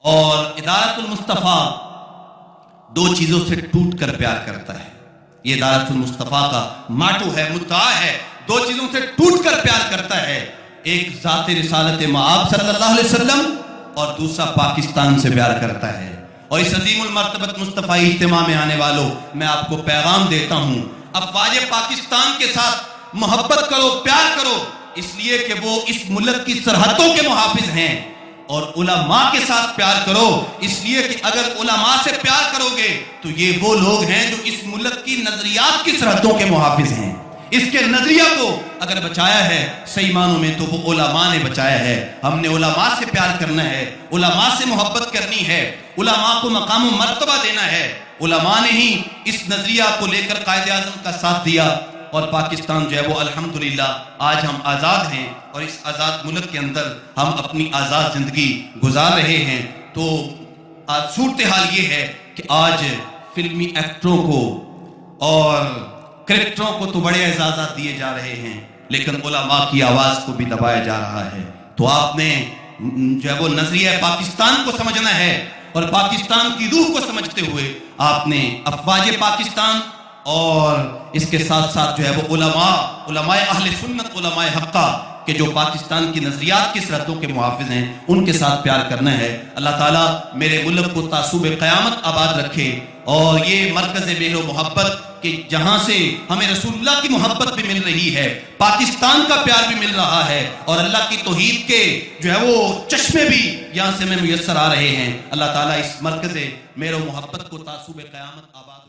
اور ادارۃ المصطفیٰ دو چیزوں سے ٹوٹ کر پیار کرتا ہے. یہ ادارۃ المصطفیٰ کا ماٹو ہے، مدعا ہے. دو چیزوں سے ٹوٹ کر پیار کرتا ہے، ایک ذات رسالت مآب صلی اللہ علیہ وسلم اور دوسرا پاکستان سے پیار کرتا ہے. اور اس عظیم المرتبت مصطفی اجتماع میں آنے والوں، میں آپ کو پیغام دیتا ہوں، افواج پاکستان کے ساتھ محبت کرو، پیار کرو، اس لیے کہ وہ اس ملک کی سرحدوں کے محافظ ہیں. اور علماء کے ساتھ پیار کرو، اس لیے کہ اگر علماء سے پیار کرو گے تو یہ وہ لوگ ہیں جو اس ملک کی نظریات کی سرحدوں کے محافظ ہیں. اس کے نظریہ کو اگر بچایا ہے صحیح معنوں میں تو وہ علماء نے بچایا ہے. ہم نے علماء سے پیار کرنا ہے، علماء سے محبت کرنی ہے، علماء کو مقام و مرتبہ دینا ہے. علماء نے ہی اس نظریہ کو لے کر قائد اعظم کا ساتھ دیا اور پاکستان جو ہے وہ الحمدللہ آج ہم آزاد ہیں اور اس آزاد ملک کے اندر ہم اپنی آزاد زندگی گزار رہے ہیں. تو صورتحال یہ ہے کہ آج فلمی ایکٹروں کو اور کرکٹروں کو تو بڑے اعزازات دیے جا رہے ہیں، لیکن علماء کی آواز کو بھی دبایا جا رہا ہے. تو آپ نے جو ہے وہ نظریہ پاکستان کو سمجھنا ہے اور پاکستان کی روح کو سمجھتے ہوئے آپ نے افواج پاکستان اور اس کے ساتھ ساتھ جو ہے وہ علماء اہل سنت، علماء حقہ کہ جو پاکستان کی نظریات کی سرحدوں کے محافظ ہیں، ان کے ساتھ پیار کرنا ہے. اللہ تعالیٰ میرے ملک کو تعصب قیامت آباد رکھے اور یہ مرکز مہر و محبت کہ جہاں سے ہمیں رسول اللہ کی محبت بھی مل رہی ہے، پاکستان کا پیار بھی مل رہا ہے اور اللہ کی توحید کے جو ہے وہ چشمے بھی یہاں سے میں میسر آ رہے ہیں. اللہ تعالیٰ اس مرکز مہر و محبت کو تعصب قیامت آباد